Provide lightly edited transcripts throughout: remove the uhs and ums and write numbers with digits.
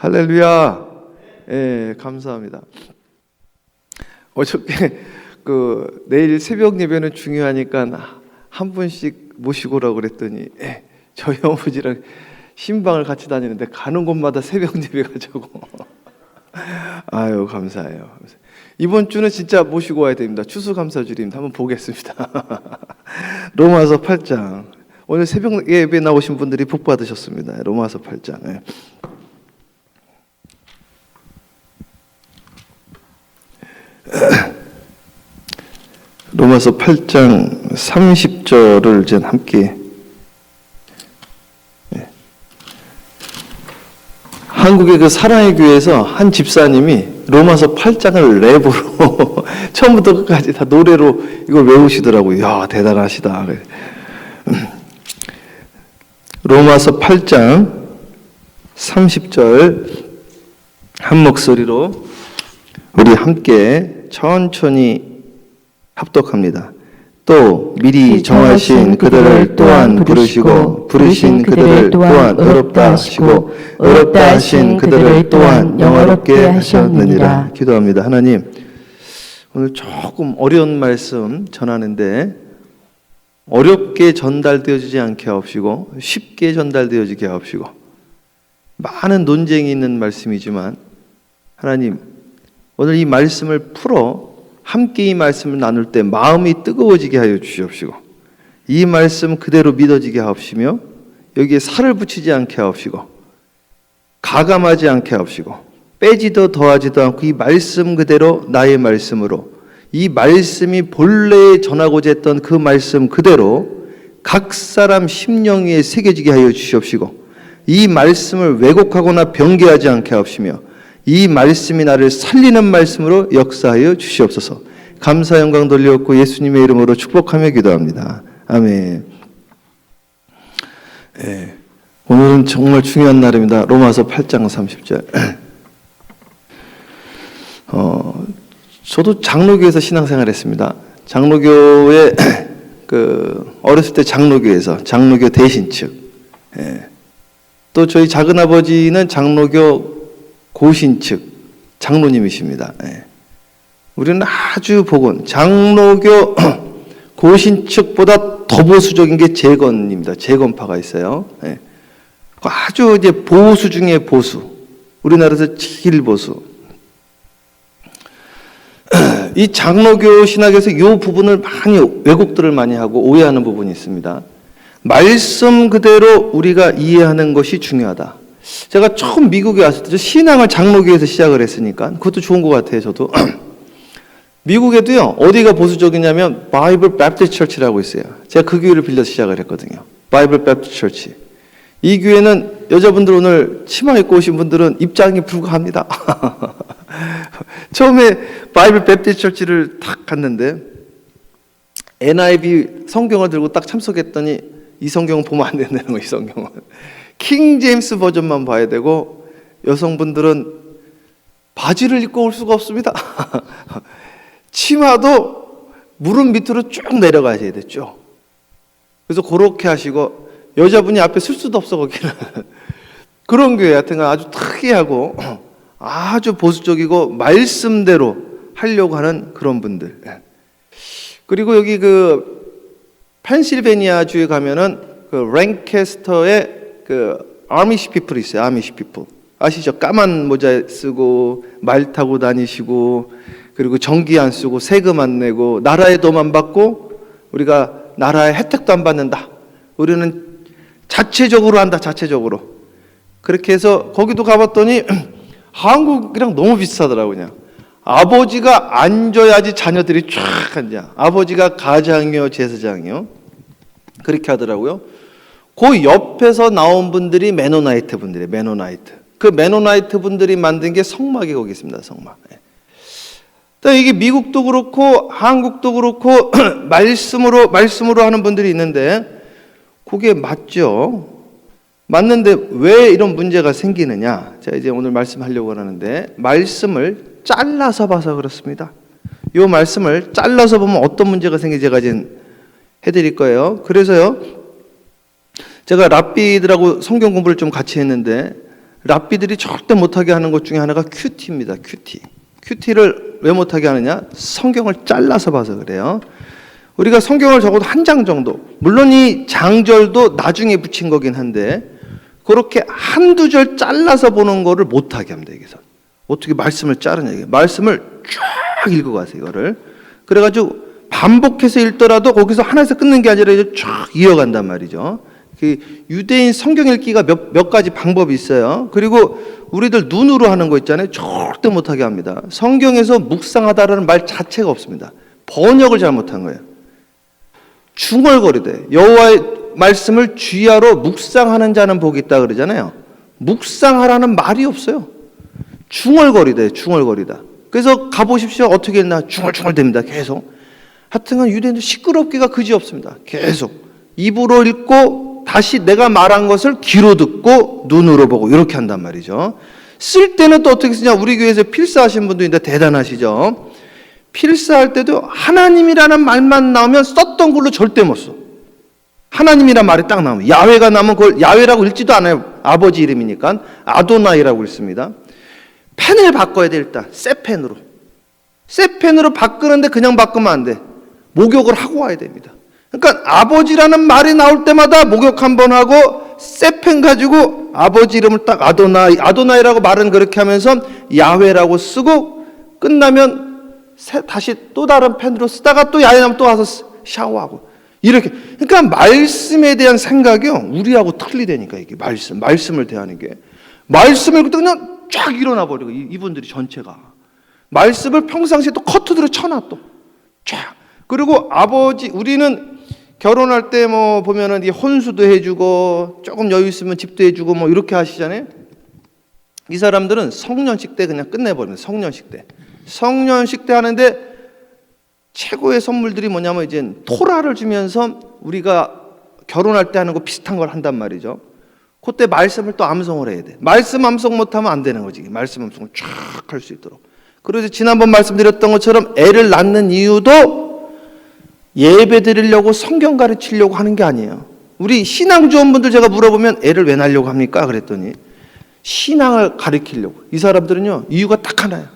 할렐루야. 예, 감사합니다. 어저께 내일 새벽 예배는 중요하니까 한 분씩 모시고 오라고 그랬더니 저희 어머니랑 신방을 같이 다니는데 가는 곳마다 새벽 예배가 저고 아유 감사해요. 이번 주는 진짜 모시고 와야 됩니다. 추수감사주일입니다. 한번 보겠습니다. 로마서 8장. 오늘 새벽 예배 나오신 분들이 복 받으셨습니다. 로마서 8장. 로마서 8장 30절을 이제 함께 한국의 그 사랑의 교회에서 한 집사님이 로마서 8장을 랩으로 처음부터 끝까지 다 노래로 이걸 외우시더라고요. 이야 대단하시다. 로마서 8장 30절 한 목소리로 우리 함께 천천히 합독합니다. 또 미리 정하신 그들을 또한 부르시고 부르신 그들을 또한 의롭다 하시고 의롭다 하신 그들을 또한 영화롭게 하셨느니라. 기도합니다. 하나님, 오늘 조금 어려운 말씀 전하는데 어렵게 전달되어지지 않게 하옵시고 쉽게 전달되어지게 하옵시고 많은 논쟁이 있는 말씀이지만 하나님, 오늘 이 말씀을 풀어 함께 이 말씀을 나눌 때 마음이 뜨거워지게 하여 주시옵시고 이 말씀 그대로 믿어지게 하옵시며 여기에 살을 붙이지 않게 하옵시고 가감하지 않게 하옵시고 빼지도 더하지도 않고 이 말씀 그대로 나의 말씀으로 이 말씀이 본래 전하고자 했던 그 말씀 그대로 각 사람 심령 위에 새겨지게 하여 주시옵시고 이 말씀을 왜곡하거나 변개하지 않게 하옵시며 이 말씀이 나를 살리는 말씀으로 역사하여 주시옵소서. 감사 영광 돌려옵고 예수님의 이름으로 축복하며 기도합니다. 아멘. 오늘은 정말 중요한 날입니다. 로마서 8장 30절. 저도 장로교에서 신앙생활했습니다. 장로교에 어렸을 때 장로교에서 장로교 대신측. 또 저희 작은아버지는 장로교 고신측 장로님이십니다. 우리는 아주 복원 장로교 고신측보다 더 보수적인 게 재건입니다. 재건파가 있어요. 아주 이제 보수 중에 보수. 우리나라에서 제일 보수. 이 장로교 신학에서 이 부분을 많이 왜곡들을 많이 하고 오해하는 부분이 있습니다. 말씀 그대로 우리가 이해하는 것이 중요하다. 제가 처음 미국에 왔을 때 신앙을 장로교에서 시작을 했으니까 그것도 좋은 것 같아요. 저도 미국에도요 어디가 보수적이냐면 바이블 배프티스트 처치라고 있어요. 제가 그 교회를 빌려서 시작을 했거든요. 바이블 배프티스트 처치. 이 교회는 여자분들 오늘 치마 입고 오신 분들은 입장이 불가합니다. 처음에 바이블 배프티스트 처치를 탁 갔는데 NIV 성경을 들고 딱 참석했더니 이 성경은 보면 안 된다는 거예요. 이 성경은 킹 제임스 버전만 봐야 되고 여성분들은 바지를 입고 올 수가 없습니다. 치마도 무릎 밑으로 쭉 내려가셔야 되죠. 그래서 그렇게 하시고 여자분이 앞에 쓸 수도 없어 거기는. 그런 교회 하여튼 아주 특이하고 아주 보수적이고 말씀대로 하려고 하는 그런 분들. 그리고 여기 펜실베니아 주에 가면은 랭캐스터에 아미시 피플이 있어요. 아미시 피플. 아시죠? 까만 모자 쓰고 말 타고 다니시고 그리고 전기 안 쓰고 세금 안 내고 나라의 돈 안 받고 우리가 나라의 혜택도 안 받는다. 우리는 자체적으로 한다. 자체적으로. 그렇게 해서 거기도 가봤더니 한국이랑 너무 비슷하더라고요. 그냥. 아버지가 앉아야지 자녀들이 쫙 앉아. 아버지가 가장이요 제사장이요. 그렇게 하더라고요. 그 옆에서 나온 분들이 메노나이트 분들이에요. 메노나이트. 그 메노나이트 분들이 만든 게 성막이 거기 있습니다. 성막. 이게 미국도 그렇고 한국도 그렇고 말씀으로 하는 분들이 있는데 그게 맞죠. 맞는데 왜 이런 문제가 생기느냐? 제가 이제 오늘 말씀하려고 하는데 말씀을 잘라서 봐서 그렇습니다. 이 말씀을 잘라서 보면 어떤 문제가 생기는지 제가 이제 해드릴 거예요. 그래서요. 제가 랍비들하고 성경 공부를 좀 같이 했는데 랍비들이 절대 못하게 하는 것 중에 하나가 큐티입니다. 큐티. 큐티를 왜 못하게 하느냐? 성경을 잘라서 봐서 그래요. 우리가 성경을 적어도 한 장 정도, 물론 이 장절도 나중에 붙인 거긴 한데 그렇게 한두 절 잘라서 보는 거를 못하게 합니다. 여기서 어떻게 말씀을 자르냐, 이게 말씀을 쫙 읽어가세요. 이거를 그래가지고 반복해서 읽더라도 거기서 하나에서 끊는 게 아니라 이제 쫙 이어간단 말이죠. 그 유대인 성경 읽기가 몇 가지 방법이 있어요. 그리고 우리들 눈으로 하는 거 있잖아요. 절대 못하게 합니다. 성경에서 묵상하다라는 말 자체가 없습니다. 번역을 잘못한 거예요. 중얼거리되 여호와의 말씀을 주야로 묵상하는 자는 복이 있다 그러잖아요. 묵상하라는 말이 없어요. 중얼거리되 중얼거리다. 그래서 가보십시오. 어떻게 했나? 중얼중얼댑니다. 계속. 하여튼간 유대인들 시끄럽기가 그지없습니다. 계속 입으로 읽고 다시 내가 말한 것을 귀로 듣고 눈으로 보고 이렇게 한단 말이죠. 쓸 때는 또 어떻게 쓰냐? 우리 교회에서 필사하신 분도 있는데 대단하시죠. 필사할 때도 하나님이라는 말만 나오면 썼던 걸로 절대 못 써. 하나님이란 말이 딱 나오면 야훼가 나오면 그걸 야훼라고 읽지도 않아요. 아버지 이름이니까 아도나이라고 읽습니다. 펜을 바꿔야 돼. 일단 새 펜으로. 새 펜으로 바꾸는데 그냥 바꾸면 안 돼. 목욕을 하고 와야 됩니다. 그러니까 아버지라는 말이 나올 때마다 목욕 한번 하고 새 펜 가지고 아버지 이름을 딱 아도나이라고 말은 그렇게 하면서 야훼라고 쓰고 끝나면 다시 또 다른 펜으로 쓰다가 또 야훼 나면 또 와서 샤워하고 이렇게. 그러니까 말씀에 대한 생각이요 우리하고 틀리다니까. 이게 말씀을 대하는 게 말씀을 그냥 쫙 일어나 버리고 이분들이 전체가 말씀을 평상시에 또 커트들을 쳐놔 또 쫙. 그리고 아버지 우리는 결혼할 때 뭐 보면은 이 혼수도 해주고 조금 여유 있으면 집도 해주고 뭐 이렇게 하시잖아요. 이 사람들은 성년식 때 그냥 끝내버립니다. 성년식 때 하는데 최고의 선물들이 뭐냐면 이제 토라를 주면서 우리가 결혼할 때 하는 거 비슷한 걸 한단 말이죠. 그때 말씀을 또 암송을 해야 돼. 말씀 암송 못하면 안 되는 거지. 말씀 암송을 쫙 할 수 있도록. 그래서 지난번 말씀드렸던 것처럼 애를 낳는 이유도 예배 드리려고 성경 가르치려고 하는 게 아니에요. 우리 신앙조원분들 제가 물어보면 애를 왜 낳으려고 합니까? 그랬더니 신앙을 가르치려고. 이 사람들은요 이유가 딱 하나예요.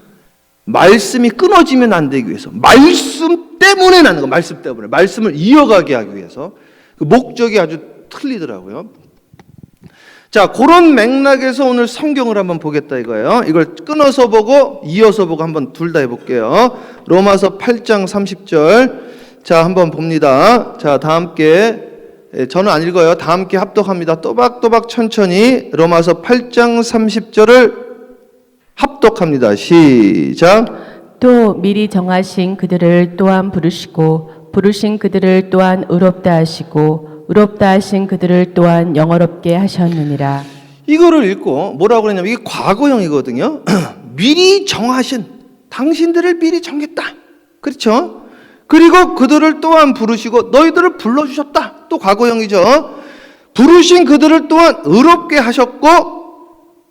말씀이 끊어지면 안 되기 위해서. 말씀 때문에 낳는 거. 말씀 때문에. 말씀을 이어가게 하기 위해서. 그 목적이 아주 틀리더라고요. 자, 그런 맥락에서 오늘 성경을 한번 보겠다 이거예요. 이걸 끊어서 보고 이어서 보고 한번 둘 다 해볼게요. 로마서 8장 30절. 자, 한번 봅니다. 자, 다 함께. 저는 안 읽어요. 다 함께 합독합니다. 또박또박 천천히 로마서 8장 30절을 합독합니다. 시작. 또 미리 정하신 그들을 또한 부르시고 부르신 그들을 또한 의롭다 하시고 의롭다 하신 그들을 또한 영어롭게 하셨느니라. 이거를 읽고 뭐라고 그러냐면 이게 과거형이거든요. 미리 정하신, 당신들을 미리 정했다. 그렇죠? 그리고 그들을 또한 부르시고 너희들을 불러주셨다. 또 과거형이죠. 부르신 그들을 또한 의롭게 하셨고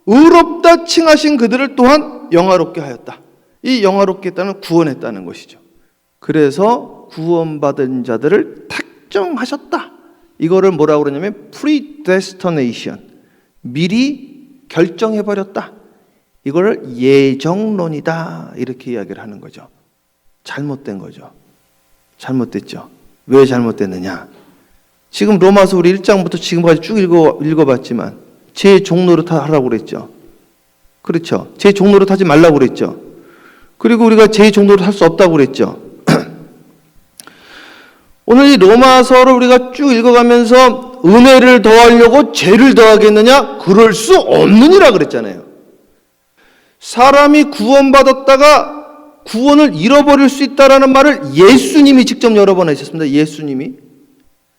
의롭다 칭하신 그들을 또한 영화롭게 하였다. 이 영화롭게 했다는 구원했다는 것이죠. 그래서 구원받은 자들을 택정하셨다. 이거를 뭐라고 그러냐면 predestination, 미리 결정해버렸다. 이거를 예정론이다 이렇게 이야기를 하는 거죠. 잘못된 거죠. 잘못됐죠. 왜 잘못됐느냐? 지금 로마서 우리 1장부터 지금까지 쭉 읽어봤지만 제 종노릇 하라고 그랬죠. 그렇죠. 제 종노릇 하지 말라고 그랬죠. 그리고 우리가 제 종노릇 할 수 없다고 그랬죠. 오늘 이 로마서를 우리가 쭉 읽어가면서 은혜를 더하려고 죄를 더하겠느냐? 그럴 수 없느니라 그랬잖아요. 사람이 구원받았다가 구원을 잃어버릴 수 있다라는 말을 예수님이 직접 여러 번 하셨습니다. 예수님이.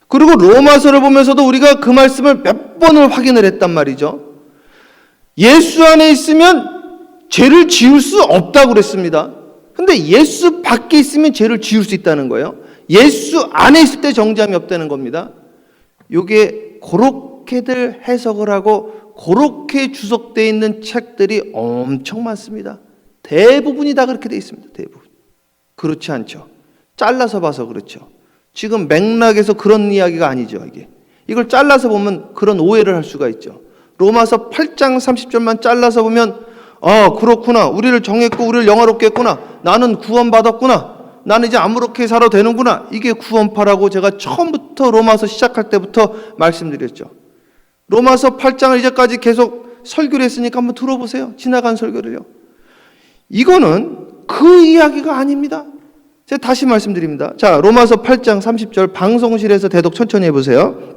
그리고 로마서를 보면서도 우리가 그 말씀을 몇 번을 확인을 했단 말이죠. 예수 안에 있으면 죄를 지을 수 없다고 그랬습니다. 근데 예수 밖에 있으면 죄를 지을 수 있다는 거예요. 예수 안에 있을 때 정죄함이 없다는 겁니다. 이게 그렇게들 해석을 하고 그렇게 주석되어 있는 책들이 엄청 많습니다. 대부분이 다 그렇게 되어 있습니다. 대부분. 그렇지 않죠. 잘라서 봐서 그렇죠. 지금 맥락에서 그런 이야기가 아니죠. 이걸 잘라서 보면 그런 오해를 할 수가 있죠. 로마서 8장 30절만 잘라서 보면 그렇구나. 우리를 정했고 우리를 영화롭게 했구나. 나는 구원받았구나. 나는 이제 아무렇게 살아도 되는구나. 이게 구원파라고 제가 처음부터 로마서 시작할 때부터 말씀드렸죠. 로마서 8장을 이제까지 계속 설교를 했으니까 한번 들어보세요. 지나간 설교를요. 이거는 그 이야기가 아닙니다. 제가 다시 말씀드립니다. 자, 로마서 8장 30절 방송실에서 대독 천천히 해보세요.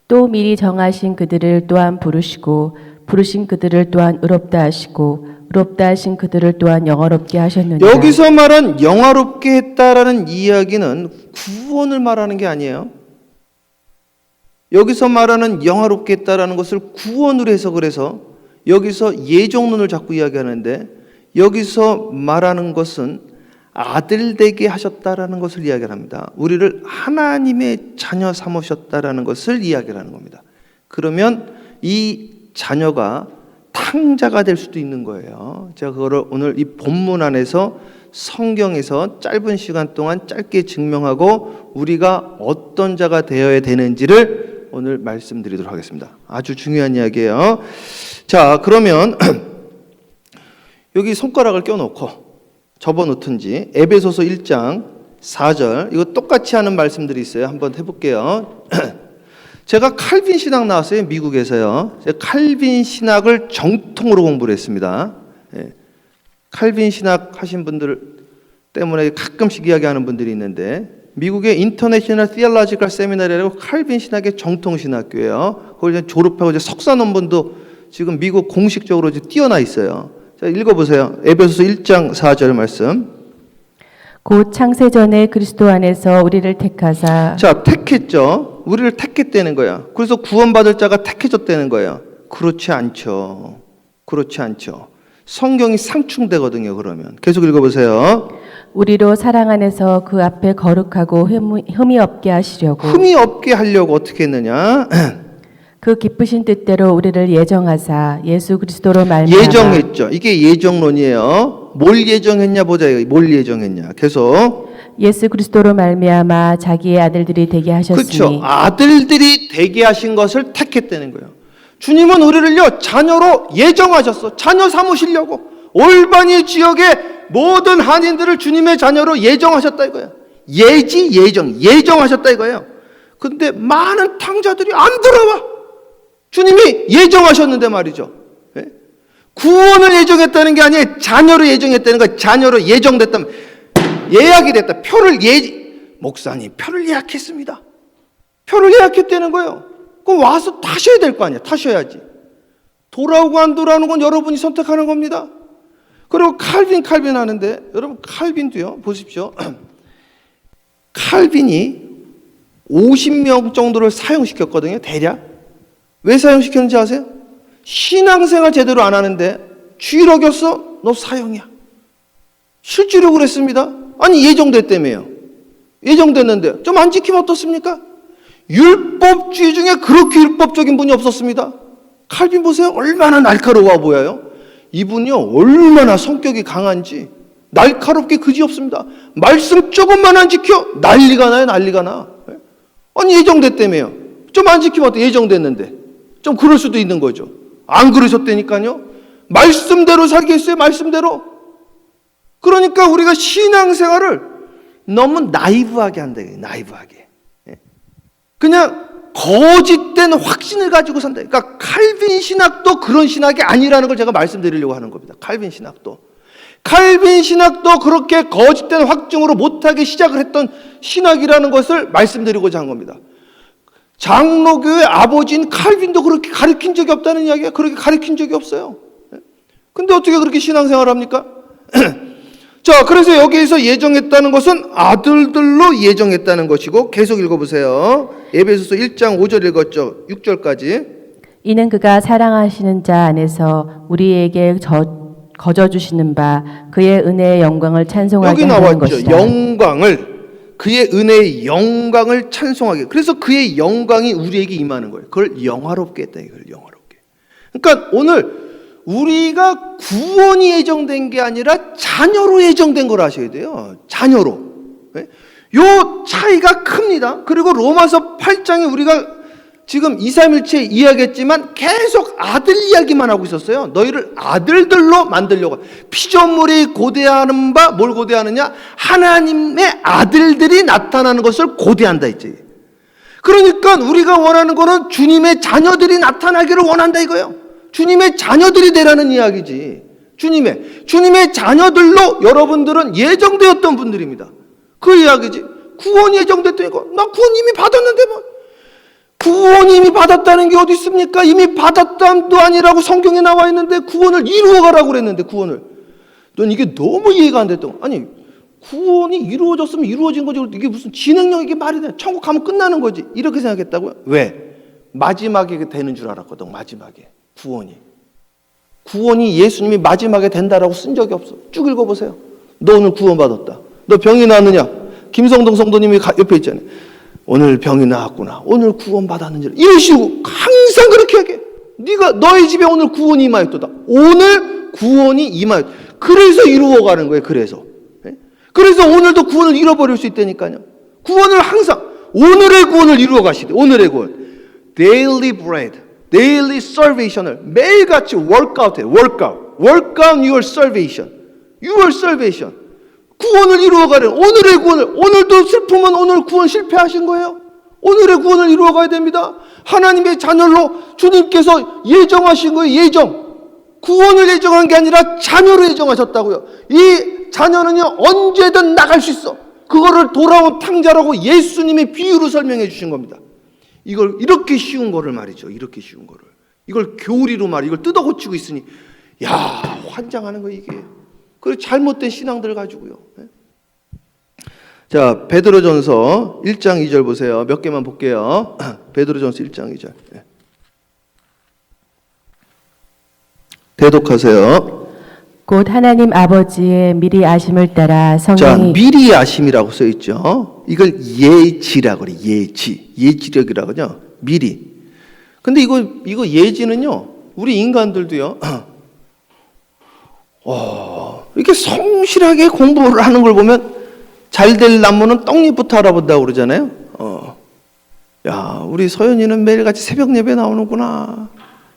또 미리 정하신 그들을 또한 부르시고 부르신 그들을 또한 의롭다 하시고 의롭다 하신 그들을 또한 영화롭게 하셨느니라. 여기서 말한 영화롭게 했다라는 이야기는 구원을 말하는 게 아니에요. 여기서 말하는 영화롭게 했다라는 것을 구원으로 해석을 해서 여기서 예정론을 자꾸 이야기하는데 여기서 말하는 것은 아들 되게 하셨다라는 것을 이야기를 합니다. 우리를 하나님의 자녀 삼으셨다라는 것을 이야기를 하는 겁니다. 그러면 이 자녀가 탕자가 될 수도 있는 거예요. 제가 그거를 오늘 이 본문 안에서 성경에서 짧은 시간 동안 짧게 증명하고 우리가 어떤 자가 되어야 되는지를 오늘 말씀드리도록 하겠습니다. 아주 중요한 이야기예요. 자, 그러면 여기 손가락을 껴놓고 접어놓든지 에베소서 1장 4절 이거 똑같이 하는 말씀들이 있어요. 한번 해볼게요. 제가 칼빈 신학 나왔어요. 미국에서요. 제가 칼빈 신학을 정통으로 공부를 했습니다. 칼빈 신학 하신 분들 때문에 가끔씩 이야기하는 분들이 있는데 미국의 인터내셔널 티올로지컬 세미나리라고 칼빈 신학의 정통 신학교예요. 거기 졸업하고 이제 석사 논문도 지금 미국 공식적으로 이제 띄어나 있어요. 자, 읽어보세요. 에베소서 1장 4절 말씀. 곧 창세전에 그리스도 안에서 우리를 택하사. 자, 택했죠. 우리를 택했다는 거야. 그래서 구원받을 자가 택해졌다는 거예요. 그렇지 않죠. 그렇지 않죠. 성경이 상충되거든요. 그러면 계속 읽어보세요. 우리로 사랑 안에서 그 앞에 거룩하고 흠이 없게 하시려고. 흠이 없게 하려고 어떻게 했느냐? 그 기쁘신 뜻대로 우리를 예정하사 예수 그리스도로 말미암아. 예정했죠. 이게 예정론이에요. 뭘 예정했냐 보자. 뭘 예정했냐. 계속. 예수 그리스도로 말미암아 자기의 아들들이 되게 하셨으니. 그렇죠. 아들들이 되게 하신 것을 택했다는 거예요. 주님은 우리를요 자녀로 예정하셨어. 자녀 삼으시려고 올바니 지역의 모든 한인들을 주님의 자녀로 예정하셨다 이거예요. 예정하셨다 이거예요. 근데 많은 탕자들이 안 들어와. 주님이 예정하셨는데 말이죠. 구원을 예정했다는 게 아니에요. 자녀로 예정했다는 거예요. 자녀로 예정됐다면 예약이 됐다. 목사님 표를 예약했습니다. 표를 예약했다는 거예요. 그럼 와서 타셔야 될 거 아니야. 타셔야지. 돌아오고 안 돌아오는 건 여러분이 선택하는 겁니다. 그리고 칼빈 하는데 여러분 칼빈도요. 보십시오. 칼빈이 50명 정도를 사용시켰거든요. 대략. 왜 사용시켰는지 아세요? 신앙생활 제대로 안 하는데 주일 어겼어? 너 사형이야. 실제로 그랬습니다. 아니 예정됐다며요. 예정됐는데 좀 안 지키면 어떻습니까? 율법주의 중에 그렇게 율법적인 분이 없었습니다. 칼빈 보세요. 얼마나 날카로워 보여요. 이분이요 얼마나 성격이 강한지 날카롭게 그지없습니다. 말씀 조금만 안 지켜 난리가 나요. 난리가 나. 아니 예정됐다며요. 좀 안 지키면 어때? 예정됐는데 좀 그럴 수도 있는 거죠. 안 그러셨다니까요. 말씀대로 살겠어요. 말씀대로. 그러니까 우리가 신앙생활을 너무 나이브하게 한다. 나이브하게. 그냥 거짓된 확신을 가지고 산다. 그러니까 칼빈 신학도 그런 신학이 아니라는 걸 제가 말씀드리려고 하는 겁니다. 칼빈 신학도 그렇게 거짓된 확증으로 못하게 시작을 했던 신학이라는 것을 말씀드리고자 한 겁니다. 장로교의 아버지인 칼빈도 그렇게 가르친 적이 없다는 이야기야. 그렇게 가르친 적이 없어요. 근데 어떻게 그렇게 신앙생활을 합니까? 자, 그래서 여기에서 예정했다는 것은 아들들로 예정했다는 것이고 계속 읽어보세요. 에베소서 1장 5절 읽었죠. 6절까지. 이는 그가 사랑하시는 자 안에서 우리에게 거저 주시는 바 그의 은혜의 영광을 찬송하게 여기 하는 나왔죠. 것이다. 그의 은혜의 영광을 찬송하게. 그래서 그의 영광이 우리에게 임하는 거예요. 그걸 영화롭게 했다. 이걸 영화롭게. 그러니까 오늘 우리가 구원이 예정된 게 아니라 자녀로 예정된 걸 아셔야 돼요. 자녀로. 요 차이가 큽니다. 그리고 로마서 8장에 우리가 지금 2, 3일째 이야기했지만 계속 아들 이야기만 하고 있었어요. 너희를 아들들로 만들려고. 피조물이 고대하는 바 뭘 고대하느냐? 하나님의 아들들이 나타나는 것을 고대한다 했지. 그러니까 우리가 원하는 거는 주님의 자녀들이 나타나기를 원한다 이거예요. 주님의 자녀들이 되라는 이야기지. 주님의 자녀들로 여러분들은 예정되었던 분들입니다. 그 이야기지. 구원이 예정됐다니까. 나 구원 이미 받았는데 뭐. 구원 이미 받았다는 게 어디 있습니까? 이미 받았담도 아니라고 성경에 나와 있는데 구원을 이루어가라고 그랬는데 구원을. 넌 이게 너무 이해가 안 됐던 거야. 아니 구원이 이루어졌으면 이루어진 거지. 이게 무슨 진행력 이게 말이 돼. 천국 가면 끝나는 거지. 이렇게 생각했다고요? 왜? 마지막에 되는 줄 알았거든. 마지막에. 구원이 예수님이 마지막에 된다라고 쓴 적이 없어. 쭉 읽어보세요. 너 오늘 구원받았다. 너 병이 나느냐? 김성동 성도님이 옆에 있잖아요. 오늘 병이 나았구나. 오늘 구원받았는지. 이런 식으로 항상 그렇게 얘기해. 네가 너희 집에 오늘 구원이 임하였도다. 오늘 구원이 임하였다. 그래서 이루어가는 거예요. 그래서 오늘도 구원을 잃어버릴 수 있다니까요. 구원을 항상 오늘의 구원을 이루어 가시되 오늘의 구원. Daily bread, daily salvation을 매일같이 workout 해. workout your salvation. your salvation. 구원을 이루어가는 오늘의 구원을. 오늘도 슬프면 오늘 구원 실패하신 거예요. 오늘의 구원을 이루어가야 됩니다. 하나님의 자녀로 주님께서 예정하신 거예요. 예정. 구원을 예정한 게 아니라 자녀로 예정하셨다고요. 이 자녀는요 언제든 나갈 수 있어. 그거를 돌아온 탕자라고 예수님의 비유로 설명해 주신 겁니다. 이걸 이렇게 쉬운 거를 말이죠. 이렇게 쉬운 거를. 이걸 교리로 이걸 뜯어 고치고 있으니 야 환장하는 거 이게. 그리고 잘못된 신앙들 가지고요. 자, 베드로전서 1장 2절 보세요. 몇 개만 볼게요. 베드로전서 1장 2절. 대독하세요. 곧 하나님 아버지의 미리 아심을 따라 자, 성령이 미리 아심이라고 써 있죠. 이걸 예지라고 그래. 예지력이라고 하죠. 미리. 근데 이거 예지는요. 우리 인간들도요. 이렇게 성실하게 공부를 하는 걸 보면 잘 될 나무는 떡잎부터 알아본다고 그러잖아요. 야, 우리 서연이는 매일같이 새벽 예배 나오는구나.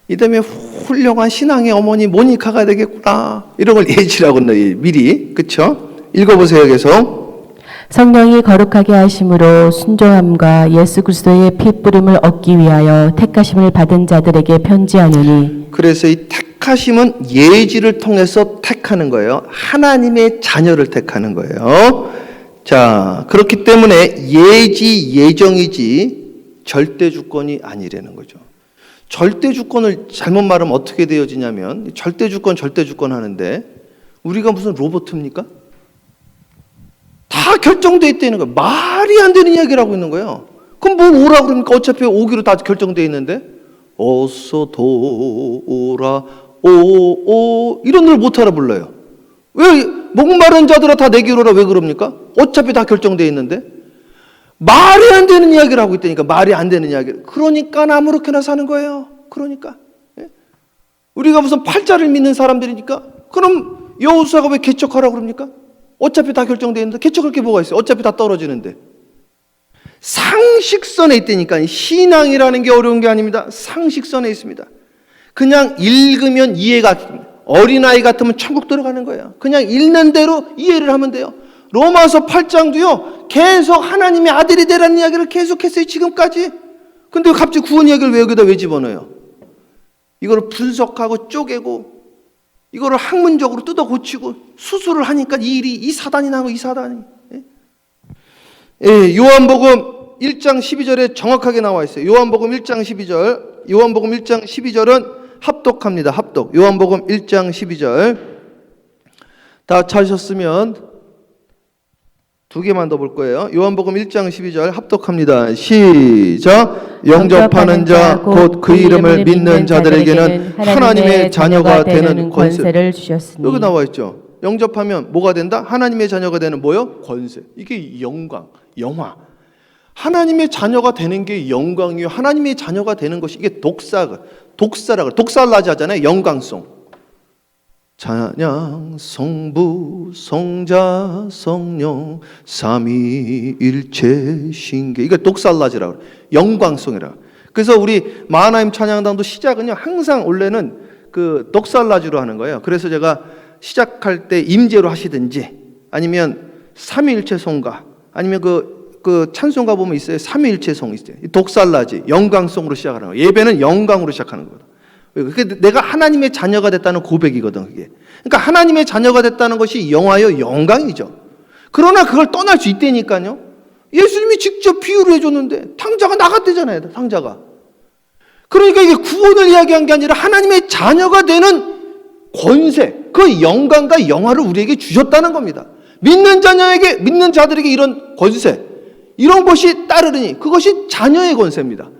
이 다음에 훌륭한 신앙의 어머니 모니카가 되겠구나. 이런 걸 예지라고 한다. 미리. 그쵸? 읽어보세요. 계속. 성령이 거룩하게 하심으로 순종함과 예수 그리스도의 피 뿌림을 얻기 위하여 택하심을 받은 자들에게 편지하노니. 그래서 이 택하심은 예지를 통해서 택하는 거예요. 하나님의 자녀를 택하는 거예요. 자, 그렇기 때문에 예지, 예정이지 절대 주권이 아니라는 거죠. 절대 주권을 잘못 말하면 어떻게 되어지냐면 절대 주권 하는데 우리가 무슨 로봇입니까? 다 결정되어 있다는 거예요. 말이 안 되는 이야기를 하고 있는 거예요. 그럼 뭘 오라고 그러니까 어차피 오기로 다 결정되어 있는데 어서 돌아 오 이런 걸 못 알아 불러요. 왜 목마른 자들아 다 내게로 오라 왜 그럽니까? 어차피 다 결정되어 있는데 말이 안 되는 이야기를 하고 있다니까. 말이 안 되는 이야기를. 그러니까 아무렇게나 사는 거예요. 그러니까 우리가 무슨 팔자를 믿는 사람들이니까 그럼 여호수아가 왜 개척하라고 그럽니까? 어차피 다 결정되어 있는데 개척할 게 뭐가 있어요? 어차피 다 떨어지는데. 상식선에 있다니까. 신앙이라는 게 어려운 게 아닙니다. 상식선에 있습니다. 그냥 읽으면 이해가 됩니다. 어린아이 같으면 천국 들어가는 거예요. 그냥 읽는 대로 이해를 하면 돼요. 로마서 8장도요 계속 하나님의 아들이 되라는 이야기를 계속했어요. 지금까지. 근데 갑자기 구원 이야기를 왜 여기다 왜 집어넣어요? 이거를 분석하고 쪼개고 이거를 학문적으로 뜯어 고치고 수술을 하니까 이 사단이 나고 이 사단이. 예, 요한복음 1장 12절에 정확하게 나와 있어요. 요한복음 1장 12절. 요한복음 1장 12절은 합독합니다. 합독. 요한복음 1장 12절. 다 찾으셨으면 두 개만 더 볼 거예요. 요한복음 1장 12절 합독합니다. 시작. 영접하는 자 곧 그 이름을 믿는 자들에게는 하나님의 자녀가 되는 권세를 주셨으니. 여기 나와 있죠. 영접하면 뭐가 된다? 하나님의 자녀가 되는 뭐요? 권세. 이게 영광, 영화. 하나님의 자녀가 되는 게 영광이요. 하나님의 자녀가 되는 것이 이게 독사라고 독살라지 하잖아요. 영광송. 찬양 성부 성자 성령 삼위일체 신계. 이거 독살라지라고. 영광송이라. 그래서 우리 마하나임 찬양당도 시작은요, 항상 원래는 그 넋살라주로 하는 거예요. 그래서 제가 시작할 때 임재로 하시든지 아니면 삼위일체 송가 아니면 그 찬송가 보면 있어요. 삼위일체 송 있어요. 독살라지 영광송으로 시작하는 거예요. 예배는 영광으로 시작하는 거다. 그게 내가 하나님의 자녀가 됐다는 고백이거든, 그게. 그러니까 하나님의 자녀가 됐다는 것이 영화요 영광이죠. 그러나 그걸 떠날 수 있다니까요. 예수님이 직접 비유를 해줬는데 탕자가 나갔대잖아요. 탕자가. 그러니까 이게 구원을 이야기한 게 아니라 하나님의 자녀가 되는 권세, 그 영광과 영화를 우리에게 주셨다는 겁니다. 믿는 자들에게 이런 권세, 이런 것이 따르니 그것이 자녀의 권세입니다.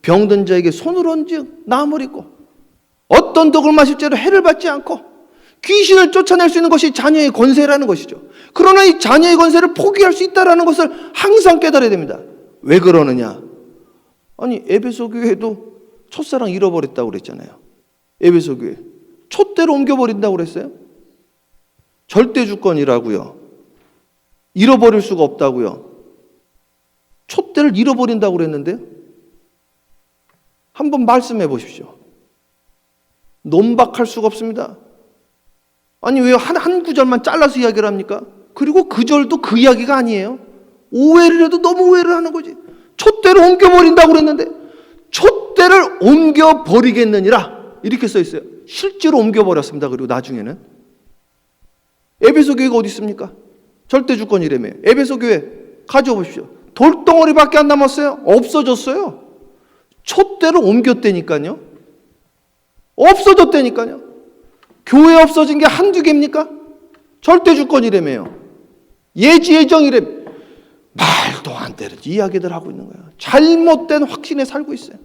병든 자에게 손을 얹은 나무를 입고 어떤 독을 마실 죄로 해를 받지 않고 귀신을 쫓아낼 수 있는 것이 자녀의 권세라는 것이죠. 그러나 이 자녀의 권세를 포기할 수 있다는 것을 항상 깨달아야 됩니다. 왜 그러느냐? 아니, 에베소 교회도 첫사랑 잃어버렸다고 그랬잖아요. 에베소 교회 촛대로 옮겨버린다고 그랬어요. 절대 주권이라고요. 잃어버릴 수가 없다고요. 촛대를 잃어버린다고 그랬는데요. 한번 말씀해 보십시오. 논박할 수가 없습니다. 아니, 왜 한 구절만 잘라서 이야기를 합니까? 그리고 그 절도 그 이야기가 아니에요. 오해를 해도 너무 오해를 하는 거지. 촛대를 옮겨버린다고 그랬는데 촛대를 옮겨버리겠느니라 이렇게 써 있어요. 실제로 옮겨버렸습니다. 그리고 나중에는 에베소 교회가 어디 있습니까? 절대 주권이라며. 에베소 교회 가져오십시오. 돌덩어리밖에 안 남았어요. 없어졌어요. 촛대를 옮겼다니까요. 없어졌다니까요. 교회 없어진 게 한두 개입니까? 절대 주권이라며요. 예지예정이라며. 말도 안 되는 이야기들 하고 있는 거예요. 잘못된 확신에 살고 있어요.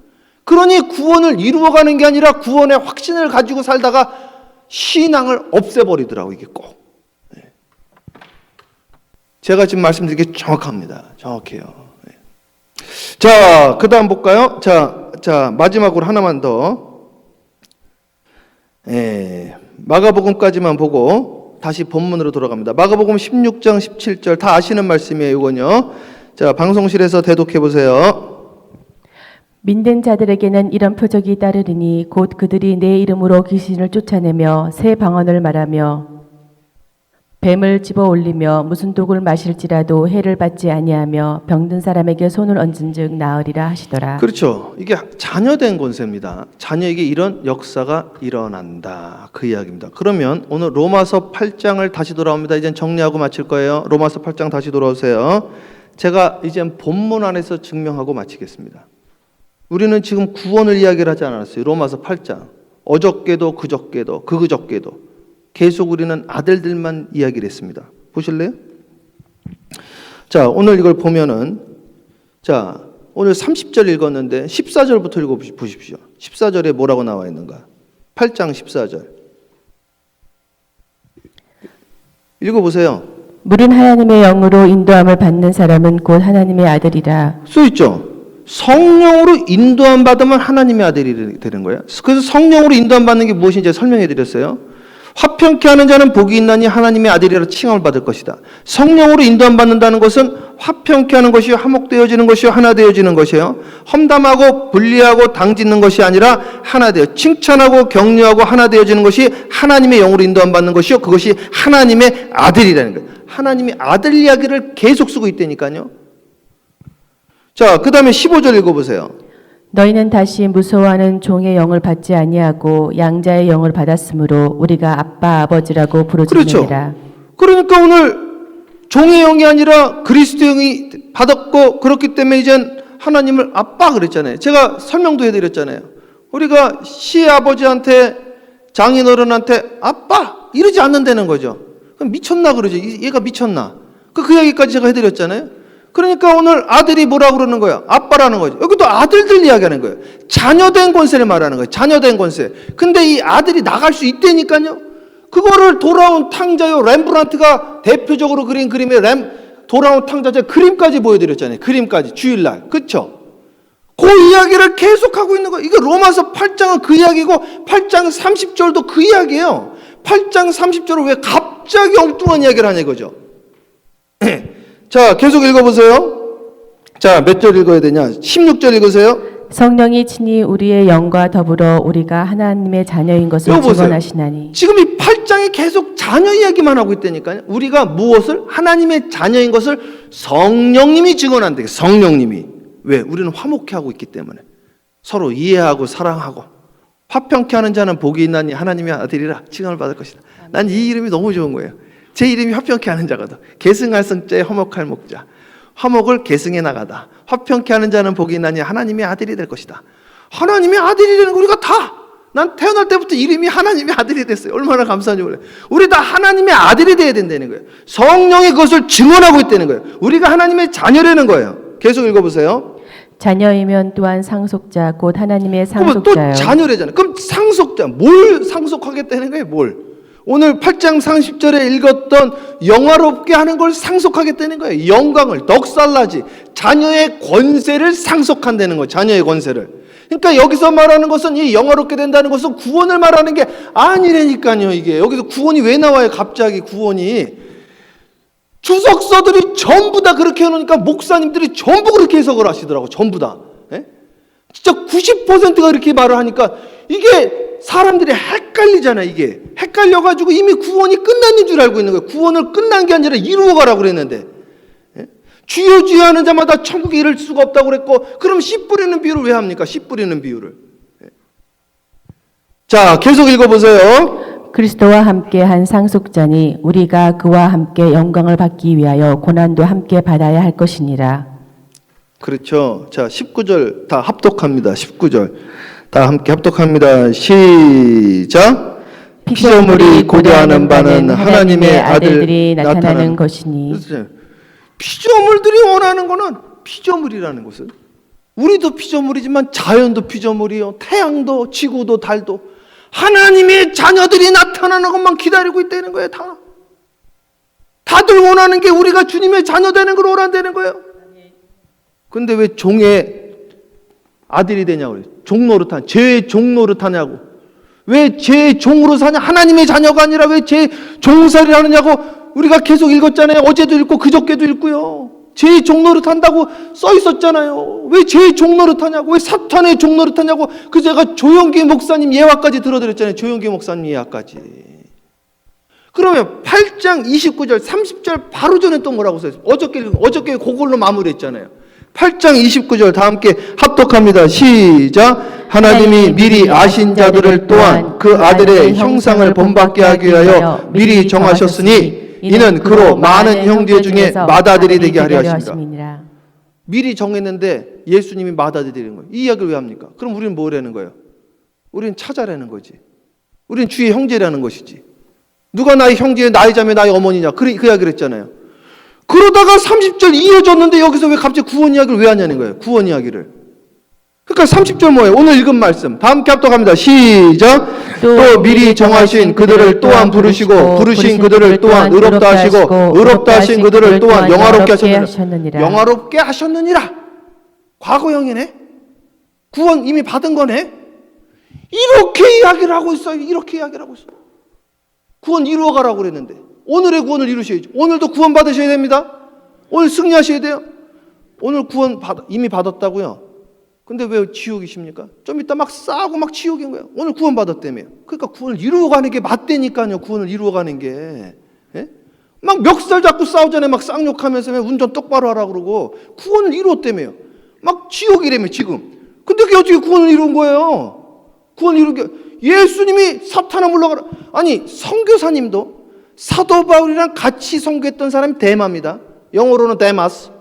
그러니 구원을 이루어가는 게 아니라 구원의 확신을 가지고 살다가 신앙을 없애버리더라고, 이게 꼭. 제가 지금 말씀드린 게 정확합니다. 정확해요. 자, 그 다음 볼까요? 자, 마지막으로 하나만 더. 마가복음까지만 보고 다시 본문으로 돌아갑니다. 마가복음 16장 17절 다 아시는 말씀이에요, 이건요. 자, 방송실에서 대독해 보세요. 믿는 자들에게는 이런 표적이 따르리니 곧 그들이 내 이름으로 귀신을 쫓아내며 새 방언을 말하며 뱀을 집어 올리며 무슨 독을 마실지라도 해를 받지 아니하며 병든 사람에게 손을 얹은즉 나으리라 하시더라. 그렇죠. 이게 자녀된 권세입니다. 자녀에게 이런 역사가 일어난다. 그 이야기입니다. 그러면 오늘 로마서 8장을 다시 돌아옵니다. 이젠 정리하고 마칠 거예요. 로마서 8장 다시 돌아오세요. 제가 이젠 본문 안에서 증명하고 마치겠습니다. 우리는 지금 구원을 이야기를 하지 않았어요. 로마서 8장. 어저께도 그저께도 그저께도 계속 우리는 아들들만 이야기를 했습니다. 보실래요? 자, 오늘 이걸 보면은, 자, 오늘 30절 읽었는데 14절부터 읽어보십시오. 14절에 뭐라고 나와 있는가? 8장 14절. 읽어보세요. 물은 하나님의 영으로 인도함을 받는 사람은 곧 하나님의 아들이라. 써있죠? 성령으로 인도함 받으면 하나님의 아들이 되는 거예요. 그래서 성령으로 인도함 받는 게 무엇인지 설명해 드렸어요. 화평케 하는 자는 복이 있나니 하나님의 아들이라 칭함을 받을 것이다. 성령으로 인도함 받는다는 것은 화평케 하는 것이요, 화목되어지는 것이요, 하나 되어지는 것이요, 험담하고 분리하고 당짓는 것이 아니라 하나 되어 칭찬하고 격려하고 하나 되어지는 것이 하나님의 영으로 인도함 받는 것이요, 그것이 하나님의 아들이라는 거예요. 하나님의 아들 이야기를 계속 쓰고 있다니까요. 자, 그 다음에 15절 읽어보세요. 너희는 다시 무서워하는 종의 영을 받지 아니하고 양자의 영을 받았으므로 우리가 아빠 아버지라고 부르짖느니라. 그렇죠. 그러니까 오늘 종의 영이 아니라 그리스도의 영이 받았고 그렇기 때문에 이젠 하나님을 아빠 그랬잖아요. 제가 설명도 해드렸잖아요. 우리가 시아버지한테 장인어른한테 아빠 이러지 않는다는 거죠. 그럼 미쳤나 그러죠. 얘가 미쳤나. 그 이야기까지 제가 해드렸잖아요. 그러니까 오늘 아들이 뭐라고 그러는 거야? 아빠라는 거죠. 여기도 아들들 이야기하는 거예요. 자녀된 권세를 말하는 거예요. 자녀된 권세. 근데 이 아들이 나갈 수 있다니까요. 그거를 돌아온 탕자요 렘브란트가 대표적으로 그린 그림의 돌아온 탕자의 그림까지 보여드렸잖아요. 그림까지 주일날. 그렇죠? 그 이야기를 계속하고 있는 거예요. 이게 로마서 8장은 그 이야기고 8장 30절도 그 이야기예요. 8장 30절을 왜 갑자기 엉뚱한 이야기를 하냐 이거죠. 자, 계속 읽어보세요. 자, 몇 절 읽어야 되냐? 16절 읽으세요. 성령이 친히 우리의 영과 더불어 우리가 하나님의 자녀인 것을 여보세요. 증언하시나니. 지금 이 8장에 계속 자녀 이야기만 하고 있다니까요. 우리가 무엇을? 하나님의 자녀인 것을 성령님이 증언한대. 성령님이. 왜? 우리는 화목해 하고 있기 때문에. 서로 이해하고 사랑하고. 화평케 하는 자는 복이 있나니 하나님의 아들이라 칭함을 받을 것이다. 난 이 이름이 너무 좋은 거예요. 제 이름이 화평케 하는 자거든. 계승할 성자에 화목할 목자. 화목을 계승해 나가다. 화평케 하는 자는 복이 있나니 하나님의 아들이 될 것이다. 하나님의 아들이라는 거 우리가 다, 난 태어날 때부터 이름이 하나님의 아들이 됐어요. 얼마나 감사한지 몰라요. 우리 다 하나님의 아들이 돼야 된다는 거예요. 성령이 그것을 증언하고 있다는 거예요. 우리가 하나님의 자녀라는 거예요. 계속 읽어보세요. 자녀이면 또한 상속자 곧 하나님의 그러면 또 상속자요. 자녀래잖아요. 그럼 상속자, 뭘 상속하겠다는 거예요? 뭘? 오늘 8장 30절에 읽었던 영화롭게 하는 걸 상속하겠다는 거예요. 영광을, 넉살라지, 자녀의 권세를 상속한다는 거예요. 자녀의 권세를. 그러니까 여기서 말하는 것은 이 영화롭게 된다는 것은 구원을 말하는 게 아니라니까요. 이게 여기서 구원이 왜 나와요? 갑자기 구원이. 주석서들이 전부 다 그렇게 해놓으니까 목사님들이 전부 그렇게 해석을 하시더라고. 전부 다. 예? 진짜 90%가 이렇게 말을 하니까 이게 사람들이 헷갈리잖아요. 이게 헷갈려가지고 이미 구원이 끝났는 줄 알고 있는 거예요. 구원을 끝난 게 아니라 이루어가라고 그랬는데, 예? 주여 주여 하는 자마다 천국에 이를 수가 없다고 그랬고, 그럼 씨 뿌리는 비유를 왜 합니까? 씨 뿌리는 비유를. 예? 자, 계속 읽어보세요. 그리스도와 함께 한 상속자니 우리가 그와 함께 영광을 받기 위하여 고난도 함께 받아야 할 것이니라. 그렇죠. 자, 19절 다 합독합니다. 19절 다 함께 합독합니다. 시작. 피조물이 고대하는 바는 하나님의 아들들이 나타나는 것이니. 피조물들이 원하는 거는, 피조물이라는 것은 우리도 피조물이지만 자연도 피조물이요, 태양도 지구도 달도 하나님의 자녀들이 나타나는 것만 기다리고 있다는 거예요. 다들 원하는 게 우리가 주님의 자녀 되는 걸 원한다는 거예요. 근데 왜 종의 아들이 되냐고 그래요. 종노릇한, 죄의 종노릇하냐고. 왜 죄의 종으로 사냐? 하나님의 자녀가 아니라 왜 죄의 종살이를 하느냐고. 우리가 계속 읽었잖아요. 어제도 읽고 그저께도 읽고요. 죄의 종노릇한다고 써 있었잖아요. 왜 죄의 종노릇하냐고. 왜 사탄의 종노릇하냐고. 그 제가 조영기 목사님 예화까지 들어드렸잖아요. 조영기 목사님 예화까지. 그러면 8장 29절 30절 바로 전에 또 뭐라고 써있어요? 어저께 그걸로 마무리했잖아요. 8장 29절 다 함께 합독합니다. 시작. 하나님이 미리 아신 자들을 또한 그 아들의 형상을 본받게 하기 위하여 미리 정하셨으니 이는 그로 많은 형제 중에 맏아들이 되게 하려 하십니다. 미리 정했는데 예수님이 맏아들이 되는 거예요. 이 이야기를 왜 합니까? 그럼 우리는 뭐라는 거예요? 우리는 찾아라는 거지. 우리는 주의 형제라는 것이지. 누가 나의 형제, 나의 자매, 나의 어머니냐. 그 이야기를 했잖아요. 그러다가 30절 이어졌는데 여기서 왜 갑자기 구원 이야기를 왜 하냐는 거예요. 구원 이야기를. 그러니까 30절 뭐예요? 오늘 읽은 말씀. 다 함께 합독합니다. 시작. 또 미리 정하신 그들을 또한 부르시고 부르신 그들을 또한 의롭다 하시고 의롭다 하신 그들을 또한 영화롭게 하셨느니라. 영화롭게 하셨느니라. 과거형이네. 구원 이미 받은 거네. 이렇게 이야기를 하고 있어요. 이렇게 이야기를 하고 있어요. 구원 이루어가라고 그랬는데 오늘의 구원을 이루셔야죠. 오늘도 구원 받으셔야 됩니다. 오늘 승리하셔야 돼요. 오늘 구원 이미 받았다고요. 근데 왜 지옥이십니까? 좀 이따 막 싸우고 막 지옥인 거예요. 오늘 구원 받았다며. 그러니까 구원을 이루어가는 게 맞다니까요. 구원을 이루어가는 게. 예? 막 멱살 잡고 싸우잖아요. 막 쌍욕하면서 운전 똑바로 하라고 그러고 구원을 이루었다며요. 막 지옥이라며 지금. 근데 그게 어떻게 구원을 이룬 거예요? 구원을 이룬 게 예수님이 사탄아 물러가라. 아니 선교사님도 사도 바울이랑 같이 선교했던 사람이 데마입니다. 영어로는 데마스.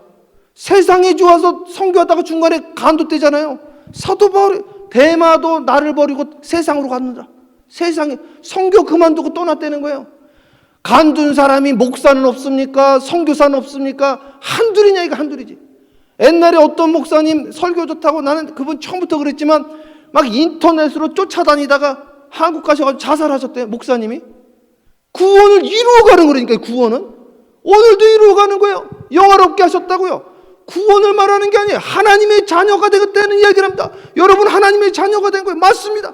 세상에 좋아서 선교하다가 중간에 간도되잖아요. 사도 바울이 데마도 나를 버리고 세상으로 갔느라. 세상에 선교 그만두고 떠났다는 거예요. 간둔 사람이 목사는 없습니까? 선교사는 없습니까? 한둘이냐 이거 한둘이지. 옛날에 어떤 목사님 설교 좋다고 나는 그분 처음부터 그랬지만 막 인터넷으로 쫓아다니다가 한국 가셔가지고 자살하셨대요. 목사님이. 구원을 이루어가는 거라니까요. 구원은. 오늘도 이루어가는 거예요. 영화롭게 하셨다고요. 구원을 말하는 게 아니에요. 하나님의 자녀가 되겠다는 이야기를 합니다. 여러분 하나님의 자녀가 된 거예요. 맞습니다.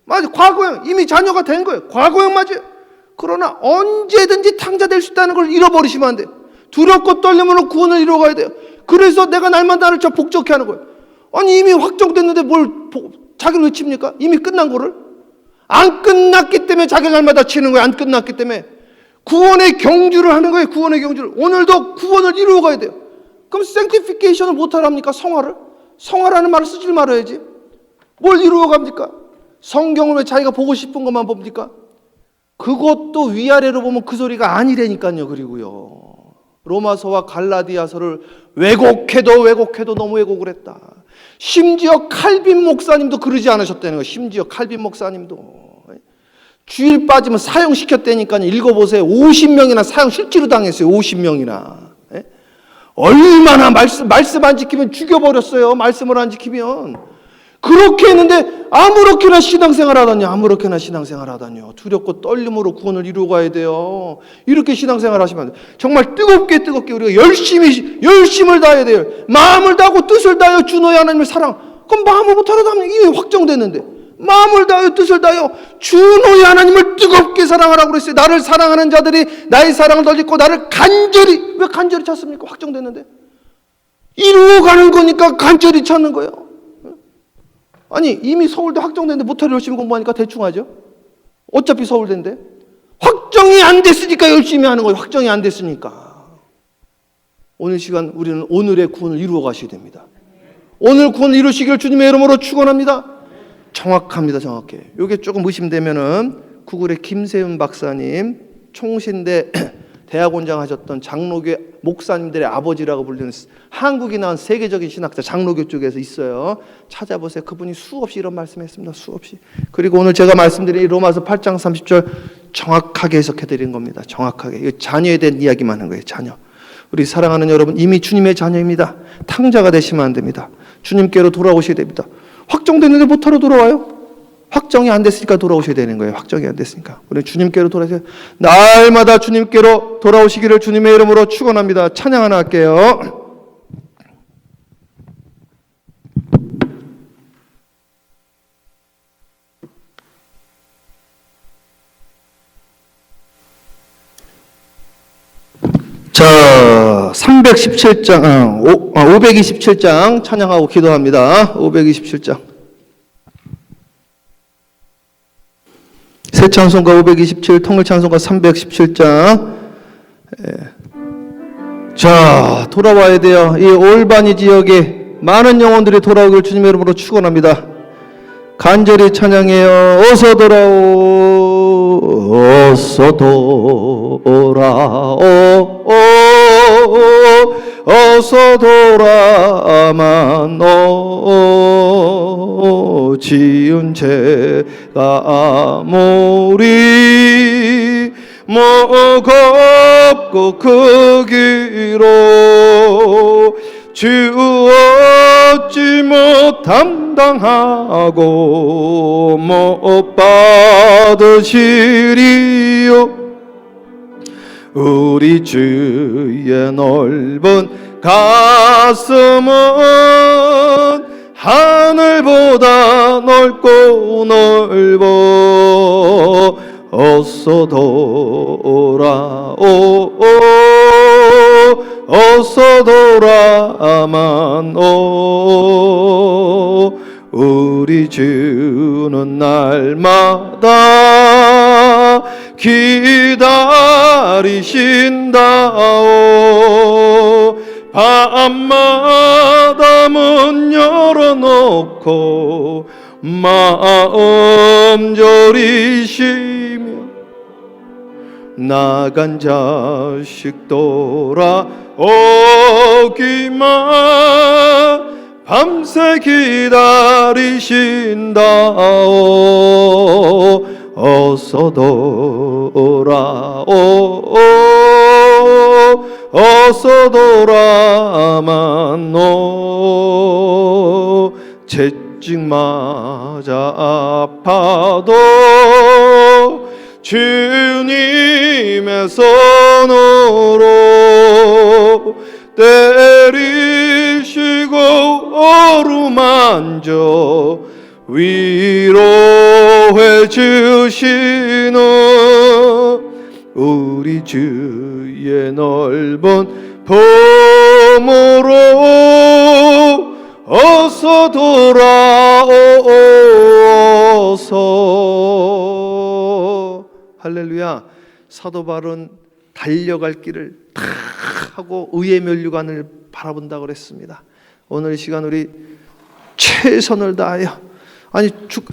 맞아요. 과거형 이미 자녀가 된 거예요. 과거형 맞아요. 그러나 언제든지 탕자 될 수 있다는 걸 잃어버리시면 안 돼요. 두렵고 떨림으로 구원을 이루어가야 돼요. 그래서 내가 날마다 나를 저 복잡해 하는 거예요. 아니 이미 확정됐는데 뭘 자기를 왜 칩니까? 이미 끝난 거를? 안 끝났기 때문에 자기 날마다 치는 거예요. 안 끝났기 때문에. 구원의 경주를 하는 거예요. 구원의 경주를. 오늘도 구원을 이루어 가야 돼요. 그럼 sanctification을 못하랍니까? 성화를? 성화라는 말을 쓰질 말아야지. 뭘 이루어 갑니까? 성경을 왜 자기가 보고 싶은 것만 봅니까? 그것도 위아래로 보면 그 소리가 아니라니까요. 그리고요, 로마서와 갈라디아서를 왜곡해도 너무 왜곡을 했다. 심지어 칼빈 목사님도 그러지 않으셨다는 거예요. 심지어 칼빈 목사님도 주일 빠지면 사형시켰다니까요. 읽어보세요. 50명이나 사형 실제로 당했어요. 50명이나. 얼마나 말씀 안 지키면 죽여버렸어요. 말씀을 안 지키면. 그렇게 했는데 아무렇게나 신앙생활 하다니요. 두렵고 떨림으로 구원을 이루어 가야 돼요. 이렇게 신앙생활 하시면 안 돼요. 정말 뜨겁게 우리가 열심을 다해야 돼요. 마음을 다하고 뜻을 다하여 주 너의 하나님을 사랑. 그럼 마음을 못하려다 하면 이미 확정됐는데, 마음을 다하여 뜻을 다하여 주 너의 하나님을 뜨겁게 사랑하라고 그랬어요. 나를 사랑하는 자들이 나의 사랑을 덜리고 나를 왜 간절히 찾습니까? 확정됐는데. 이루어가는 거니까 간절히 찾는 거예요. 아니 이미 서울대 확정됐는데 모텔 열심히 공부하니까 대충 하죠. 어차피 서울대인데. 확정이 안 됐으니까 열심히 하는 거예요. 확정이 안 됐으니까. 오늘 시간 우리는 오늘의 구원을 이루어 가셔야 됩니다. 오늘 구원을 이루시길 주님의 이름으로 축원합니다. 정확합니다. 정확해. 이게 조금 의심되면은 구글의 김세윤 박사님, 총신대 대학원장 하셨던 장로교 목사님들의 아버지라고 불리는 한국이 낳은 세계적인 신학자, 장로교 쪽에서 있어요. 찾아보세요. 그분이 수없이 이런 말씀했습니다. 수없이. 그리고 오늘 제가 말씀드린 로마서 8장 30절 정확하게 해석해드린 겁니다. 정확하게. 이거 자녀에 대한 이야기만 하는 거예요. 자녀. 우리 사랑하는 여러분, 이미 주님의 자녀입니다. 탕자가 되시면 안 됩니다. 주님께로 돌아오셔야 됩니다. 확정됐는데 못하러 돌아와요? 확정이 안 됐으니까 돌아오셔야 되는 거예요. 확정이 안 됐으니까. 우리 주님께로 돌아오세요. 날마다 주님께로 돌아오시기를 주님의 이름으로 축원합니다. 찬양 하나 할게요. 자, 527장 찬양하고 기도합니다. 527장. 새 찬송가 527, 통일 찬송가 317장. 자, 돌아와야 돼요. 이 올바니 지역에 많은 영혼들이 돌아오길 주님의 이름으로 축원합니다. 간절히 찬양해요. 어서 돌아오, 어서 돌아오, 어서 돌아만 오, 지은 죄가 아무리 무겁고 크기로 주 얻지 못함당하고 못 받으시리요. 우리 주의 넓은 가슴은 하늘보다 넓고 넓어 어서 돌아오, 어서 돌아만 오. 우리 주는 날마다 기다리신다오. 밤마다 문 열어놓고 마음 졸이시며 나간 자식 돌아오기만 밤새 기다리신다오. 어서 돌아오, 어서 돌아만 오. 채찍 맞아 아파도 주님의 손으로 때리시고 어루만져 위로해 주시는 우리 주의 넓은 품으로 어서 다소 돌아오소. 할렐루야. 사도 바울은 달려갈 길을 다 하고 의의 면류관을 바라본다고 그랬습니다. 오늘 이 시간 우리 최선을 다하여, 아니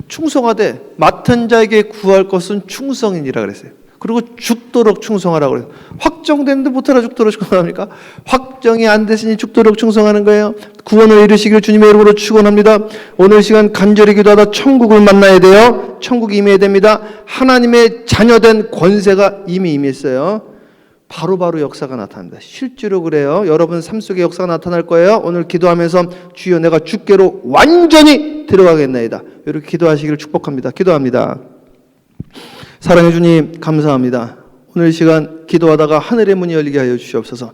충성하되 맡은 자에게 구할 것은 충성이니라 그랬어요. 그리고 죽도록 충성하라고 그래요. 확정됐는데 못하라 죽도록 충성합니까? 확정이 안 됐으니 죽도록 충성하는 거예요. 구원을 이루시길 주님의 이름으로 축원합니다. 오늘 시간 간절히 기도하다 천국을 만나야 돼요. 천국이 임해야 됩니다. 하나님의 자녀된 권세가 이미 임했어요. 바로바로 역사가 나타납니다. 실제로 그래요. 여러분 삶 속에 역사가 나타날 거예요. 오늘 기도하면서 주여 내가 주께로 완전히 들어가겠나이다. 이렇게 기도하시기를 축복합니다. 기도합니다. 사랑해 주님 감사합니다. 오늘 이 시간 기도하다가 하늘의 문이 열리게 하여 주시옵소서.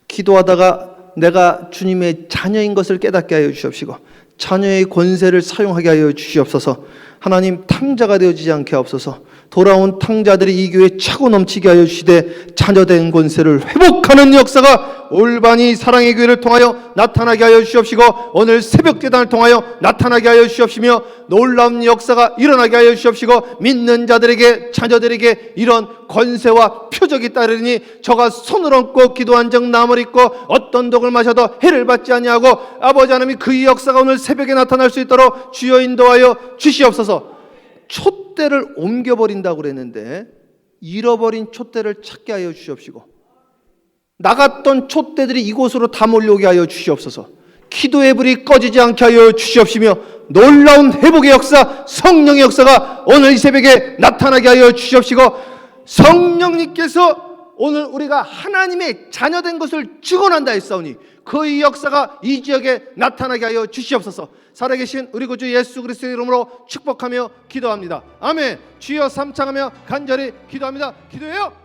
기도하다가 내가 주님의 자녀인 것을 깨닫게 하여 주시옵시고 자녀의 권세를 사용하게 하여 주시옵소서. 하나님 탕자가 되어지지 않게 하옵소서. 돌아온 탕자들이 이 교회에 차고 넘치게 하여 주시되 자녀된 권세를 회복하는 역사가 올바니 사랑의 교회를 통하여 나타나게 하여 주시옵시고 오늘 새벽제단을 통하여 나타나게 하여 주시옵시며 놀라운 역사가 일어나게 하여 주시옵시고 믿는 자들에게 자녀들에게 이런 권세와 표적이 따르니 저가 손을 얹고 기도한 적 나무를 입고 어떤 독을 마셔도 해를 받지 아니하고 아버지 하나님이 그 역사가 오늘 새벽에 나타날 수 있도록 주여 인도하여 주시옵소서. 촛대를 옮겨버린다고 그랬는데 잃어버린 촛대를 찾게 하여 주시옵시고 나갔던 촛대들이 이곳으로 다 몰려오게 하여 주시옵소서. 기도의 불이 꺼지지 않게 하여 주시옵시며 놀라운 회복의 역사, 성령의 역사가 오늘 이 새벽에 나타나게 하여 주시옵시고 성령님께서 오늘 우리가 하나님의 자녀된 것을 증언한다 했사오니 그 역사가 이 지역에 나타나게 하여 주시옵소서. 살아계신 우리 구주 예수 그리스도의 이름으로 축복하며 기도합니다. 아멘. 주여 삼창하며 간절히 기도합니다. 기도해요.